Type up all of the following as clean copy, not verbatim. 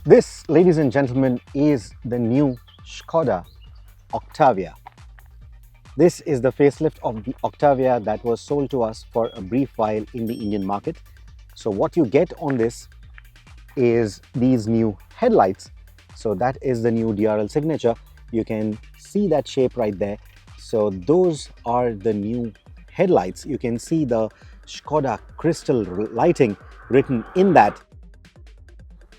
This, ladies and gentlemen, is the new Škoda Octavia. This is the facelift of the Octavia that was sold to us for a brief while in the Indian market. So what you get on this is these new headlights. So that is the new DRL signature. You can see that shape right there. So those are the new headlights. You can see the Škoda crystal lighting written in that.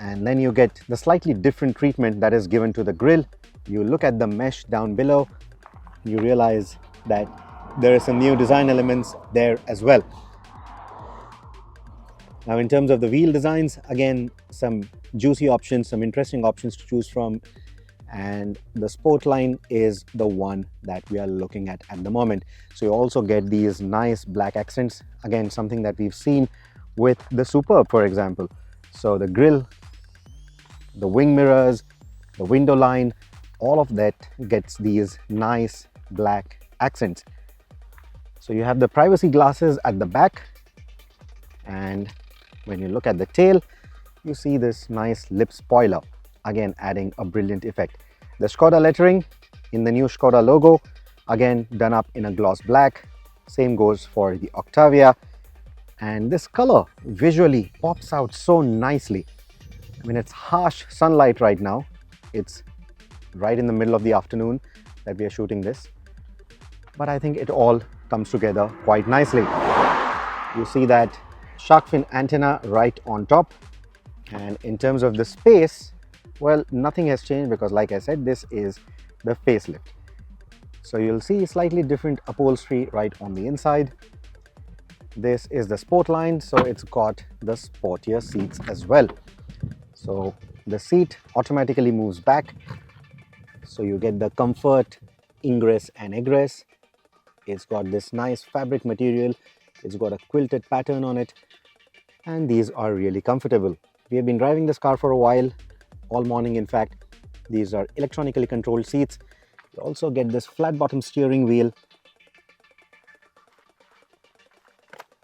And then you get the slightly different treatment that is given to the grille. You look at the mesh down below, you realize that there are some new design elements there as well. Now in terms of the wheel designs, again, some juicy options, some interesting options to choose from. And the sport line is the one that we are looking at the moment. So you also get these nice black accents, again something that we've seen with the Superb, for example. So the grille, the wing mirrors, the window line, all of that gets these nice black accents. So you have the privacy glasses at the back, and when you look at the tail, you see this nice lip spoiler, again adding a brilliant effect. The Škoda lettering in the new Škoda logo, again done up in a gloss black. Same goes for the Octavia, and this color visually pops out so nicely. I mean, it's harsh sunlight right now. It's right in the middle of the afternoon that we are shooting this, but I think it all comes together quite nicely. You see that shark fin antenna right on top, and in terms of the space, well, nothing has changed because, like I said, this is the facelift. So you'll see slightly different upholstery right on the inside. This is the sport line, so it's got the sportier seats as well. So the seat automatically moves back, so you get the comfort, ingress and egress. It's got this nice fabric material, it's got a quilted pattern on it, and these are really comfortable. We have been driving this car for a while, all morning in fact. These are electronically controlled seats. You also get this flat bottom steering wheel,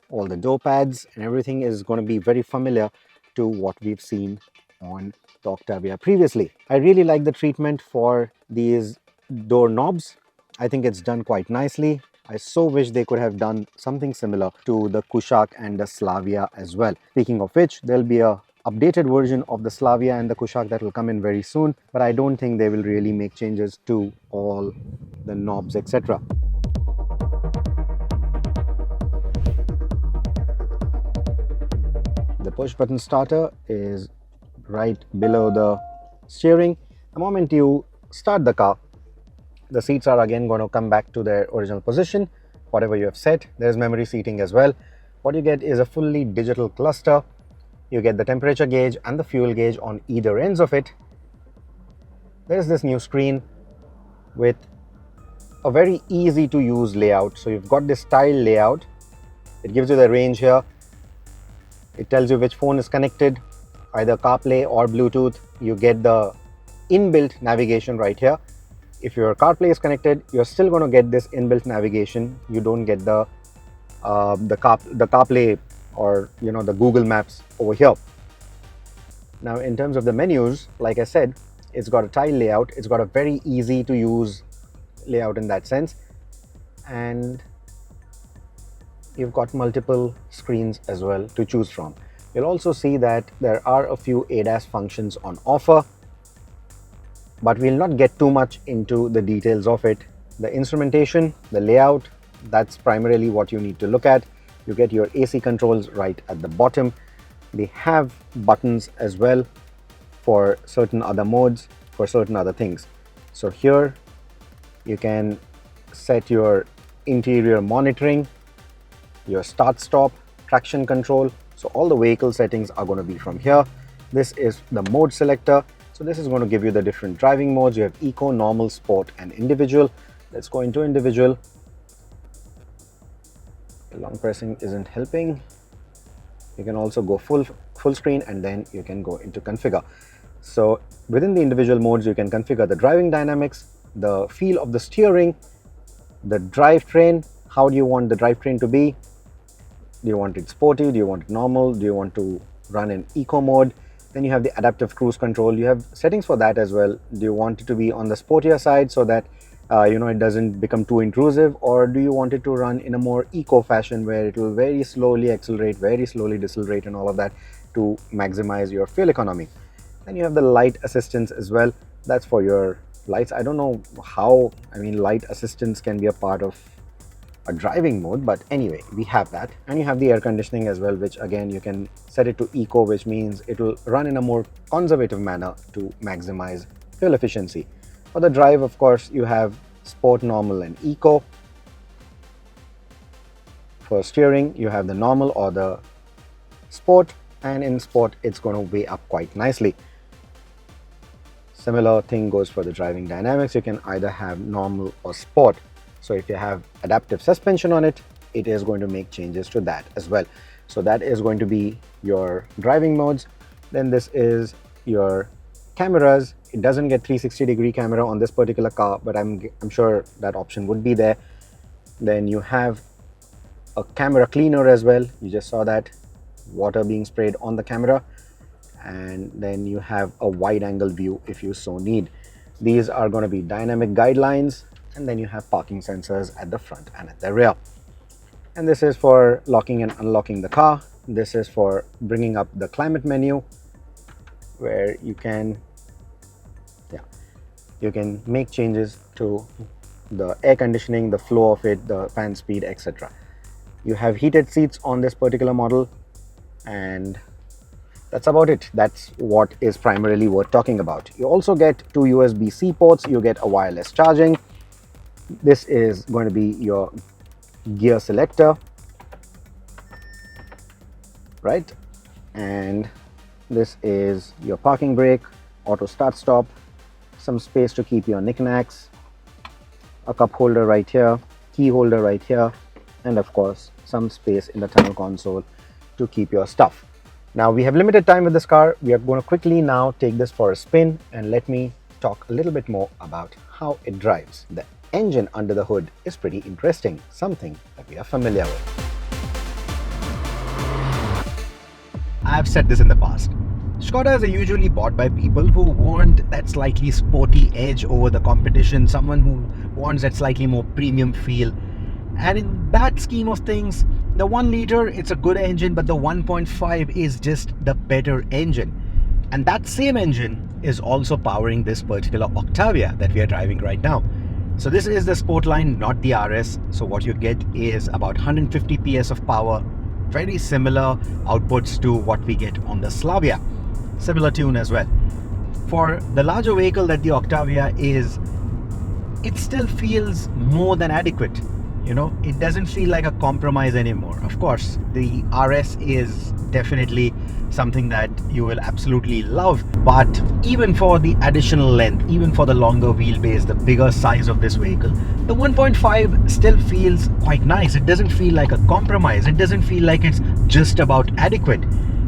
all the door pads and everything is going to be very familiar to what we've seen on the Octavia previously. I really like the treatment for these door knobs. I think it's done quite nicely. I so wish they could have done something similar to the Kushaq and the Slavia as well. Speaking of which, there'll be a updated version of the Slavia and the Kushaq that will come in very soon, but I don't think they will really make changes to all the knobs, etc. The push button starter is right below the steering. The moment you start the car, the seats are again going to come back to their original position, whatever you have set. There's memory seating as well. What you get is a fully digital cluster. You get the temperature gauge and the fuel gauge on either ends of it. There's this new screen with a very easy to use layout. So you've got this tile layout. It gives you the range here. It tells you which phone is connected, either CarPlay or Bluetooth. You get the inbuilt navigation right here. If your CarPlay is connected, you're still going to get this inbuilt navigation. You don't get the CarPlay or the Google Maps over here. Now in terms of the menus, like I said, it's got a tile layout. It's got a very easy to use layout in that sense, and you've got multiple screens as well to choose from. You'll also see that there are a few ADAS functions on offer, but we'll not get too much into the details of it. The instrumentation, the layout, that's primarily what you need to look at. You get your AC controls right at the bottom. They have buttons as well for certain other modes, for certain other things. So here you can set your interior monitoring, your start stop, traction control. So all the vehicle settings are going to be from here. This is the mode selector. So this is going to give you the different driving modes. You have eco, normal, sport and individual. Let's go into individual. Long pressing isn't helping. You can also go full screen, and then you can go into configure. So within the individual modes, you can configure the driving dynamics, the feel of the steering, the drivetrain. How do you want the drivetrain to be? Do you want it sporty? Do you want it normal? Do you want to run in eco mode? Then you have the adaptive cruise control. You have settings for that as well. Do you want it to be on the sportier side so that it doesn't become too intrusive, or do you want it to run in a more eco fashion where it will very slowly accelerate, very slowly decelerate and all of that to maximize your fuel economy? Then you have the light assistance as well. That's for your lights. I don't know how, light assistance can be a part of a driving mode, but anyway, we have that. And you have the air conditioning as well, which again you can set it to eco, which means it will run in a more conservative manner to maximize fuel efficiency. For the drive, of course, you have sport, normal and eco. For steering, you have the normal or the sport, and in sport it's going to weigh up quite nicely. Similar thing goes for the driving dynamics. You can either have normal or sport. So if you have adaptive suspension on it, it is going to make changes to that as well. So that is going to be your driving modes. Then this is your cameras. It doesn't get 360-degree camera on this particular car, but I'm sure that option would be there. Then you have a camera cleaner as well. You just saw that, water being sprayed on the camera. And then you have a wide angle view if you so need. These are going to be dynamic guidelines. And then you have parking sensors at the front and at the rear. And this is for locking and unlocking the car. This is for bringing up the climate menu, where you can make changes to the air conditioning, the flow of it, the fan speed, etc. You have heated seats on this particular model, and that's about it. That's what is primarily worth talking about. You also get 2 USB-C ports. You get a wireless charging. This is going to be your gear selector, right? And this is your parking brake, auto start stop, some space to keep your knickknacks, a cup holder right here, key holder right here, and of course some space in the tunnel console to keep your stuff. Now we have limited time with this car. We are going to quickly now take this for a spin, and let me talk a little bit more about how it drives. The engine under the hood is pretty interesting, something that we are familiar with. I've said this in the past. Škodas are usually bought by people who want that slightly sporty edge over the competition, someone who wants that slightly more premium feel. And in that scheme of things, the 1 liter, it's a good engine, but the 1.5 is just the better engine. And that same engine is also powering this particular Octavia that we are driving right now. So this is the sport line, not the RS. So what you get is about 150 PS of power, very similar outputs to what we get on the Slavia. Similar tune as well. For the larger vehicle that the Octavia is, it still feels more than adequate. It doesn't feel like a compromise anymore. Of course, the RS is definitely something that you will absolutely love, but even for the additional length, even for the longer wheelbase, the bigger size of this vehicle, the 1.5 still feels quite nice. It doesn't feel like a compromise. It doesn't feel like it's just about adequate.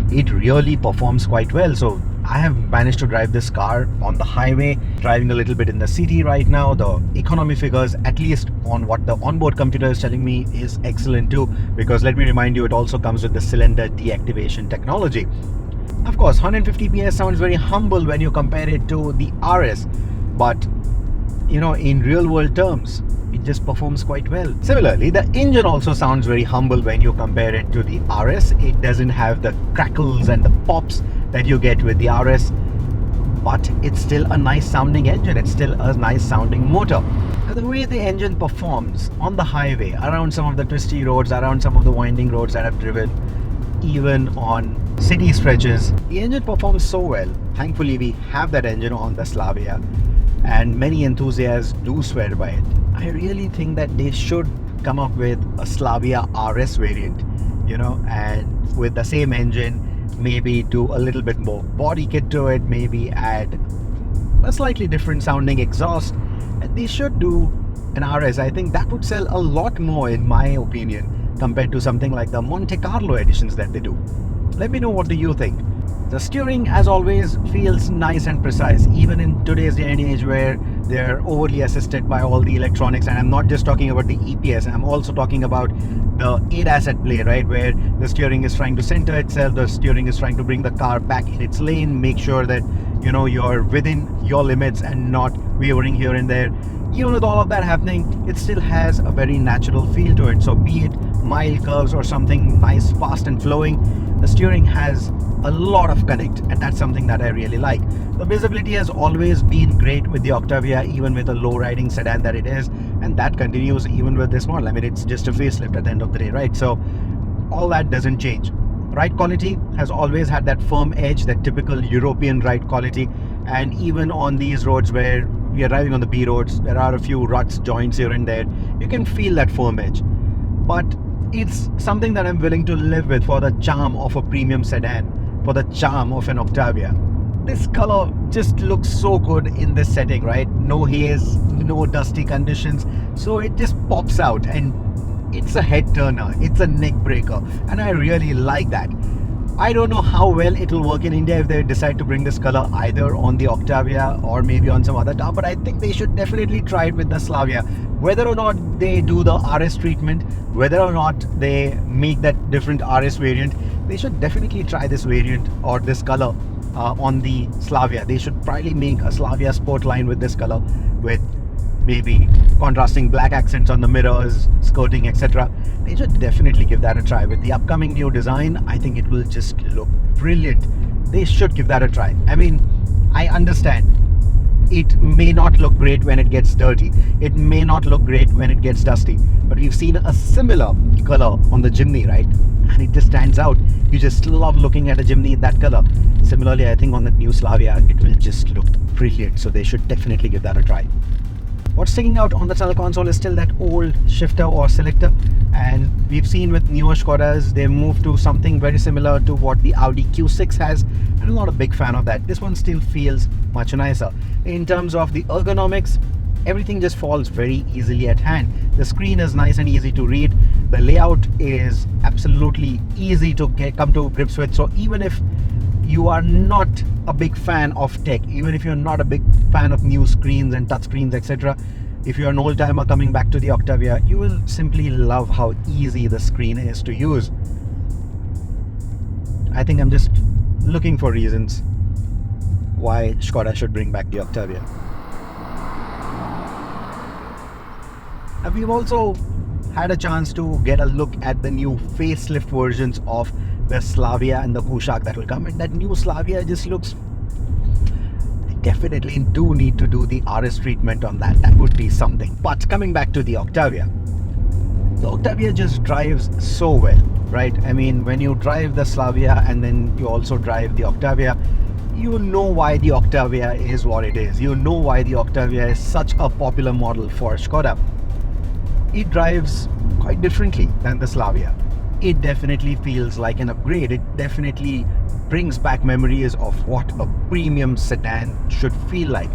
It really performs quite well. So I have managed to drive this car on the highway, driving a little bit in the city right now. The economy figures, at least on what the onboard computer is telling me, is excellent too, because let me remind you, it also comes with the cylinder deactivation technology. Of course, 150 PS sounds very humble when you compare it to the RS, but in real world terms, it just performs quite well. Similarly, the engine also sounds very humble when you compare it to the RS. It doesn't have the crackles and the pops that you get with the RS, but it's still a nice sounding engine. It's still a nice sounding motor. The way the engine performs on the highway, around some of the twisty roads, around some of the winding roads that I've driven, even on city stretches, the engine performs so well. Thankfully, we have that engine on the Slavia, and many enthusiasts do swear by it. I really think that they should come up with a Slavia RS variant, and with the same engine, maybe do a little bit more body kit to it, maybe add a slightly different sounding exhaust, and they should do an RS. I think that would sell a lot more, in my opinion, compared to something like the Monte Carlo editions that they do. Let me know, what do you think? The steering, as always, feels nice and precise, even in today's day and age where they're overly assisted by all the electronics. And I'm not just talking about the EPS, I'm also talking about the ADAS at play, right? Where the steering is trying to center itself, the steering is trying to bring the car back in its lane, make sure that, you know, you're within your limits and not wavering here and there. Even with all of that happening, it still has a very natural feel to it. So be it mild curves or something nice, fast and flowing, the steering has a lot of connect, and that's something that I really like. The visibility has always been great with the Octavia, even with a low riding sedan that it is, and that continues even with this model. I mean, it's just a facelift at the end of the day, right? So all that doesn't change. Ride quality has always had that firm edge, that typical European ride quality, and even on these roads where we are driving on the B roads, there are a few ruts, joints here and there, you can feel that firm edge. But it's something that I'm willing to live with for the charm of a premium sedan, for the charm of an Octavia. This color just looks so good in this setting, right? No haze, no dusty conditions, so it just pops out, and it's a head turner, it's a neck breaker, and I really like that. I don't know how well it will work in India if they decide to bring this color either on the Octavia or maybe on some other car, but I think they should definitely try it with the Slavia. Whether or not they do the RS treatment, whether or not they make that different RS variant, they should definitely try this variant or this color on the Slavia. They should probably make a Slavia sport line with this color, with maybe contrasting black accents on the mirrors, skirting, etc. They should definitely give that a try. With the upcoming new design, I think it will just look brilliant. They should give that a try. I mean, I understand it may not look great when it gets dirty, it may not look great when it gets dusty, but we've seen a similar color on the Jimny, right? And it just stands out. You just love looking at a Jimny in that color. Similarly, I think on the new Slavia, it will just look brilliant. So they should definitely give that a try. What's sticking out on the center console is still that old shifter or selector, and we've seen with newer Skodas they moved to something very similar to what the Audi Q6 has, and I'm not a big fan of that. This one still feels much nicer. In terms of the ergonomics, everything just falls very easily at hand. The screen is nice and easy to read. The layout is absolutely easy to come to grips with. So even if you are not a big fan of tech, even if you're not a big fan of new screens and touch screens, etc., if you're an old timer coming back to the Octavia, you will simply love how easy the screen is to use. I think I'm just looking for reasons why Škoda should bring back the Octavia. And we've also had a chance to get a look at the new facelift versions of the Slavia and the Kushaq that will come, and that new Slavia just looks, they definitely do need to do the RS treatment on that. That would be something. But coming back to the Octavia just drives so well, right? I mean, when you drive the Slavia and then you also drive the Octavia, you know why the Octavia is what it is. You know why the Octavia is such a popular model for Škoda. It drives quite differently than the Slavia. It definitely feels like an upgrade. It definitely brings back memories of what a premium sedan should feel like.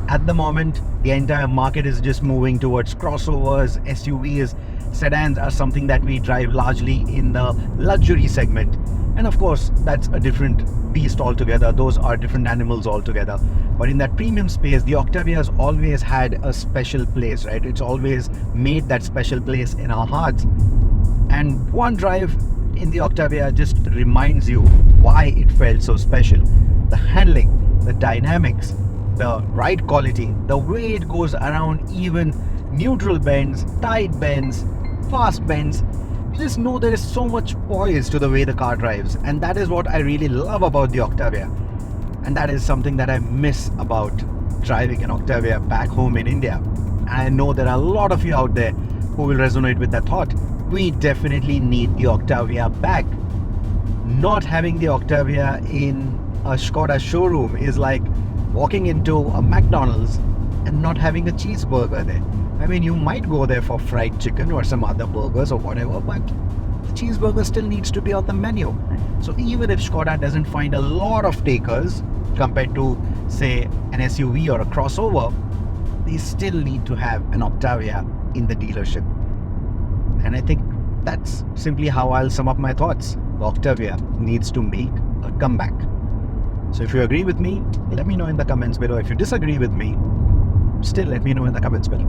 At the moment, the entire market is just moving towards crossovers, SUVs. Sedans are something that we drive largely in the luxury segment. And of course, that's a different beast altogether. Those are different animals altogether. But in that premium space, the Octavia has always had a special place, right? It's always made that special place in our hearts. And one drive in the Octavia just reminds you why it felt so special. The handling, the dynamics, the ride quality, the way it goes around even neutral bends, tight bends, fast bends. You just know there is so much poise to the way the car drives, and that is what I really love about the Octavia. And that is something that I miss about driving an Octavia back home in India. And I know there are a lot of you out there who will resonate with that thought. We definitely need the Octavia back. Not having the Octavia in a Škoda showroom is like walking into a McDonald's and not having a cheeseburger there. I mean, you might go there for fried chicken or some other burgers or whatever, but the cheeseburger still needs to be on the menu. So even if Škoda doesn't find a lot of takers compared to, say, an SUV or a crossover, they still need to have an Octavia in the dealership. And I think that's simply how I'll sum up my thoughts. The Octavia needs to make a comeback. So if you agree with me, let me know in the comments below. If you disagree with me, still let me know in the comments below.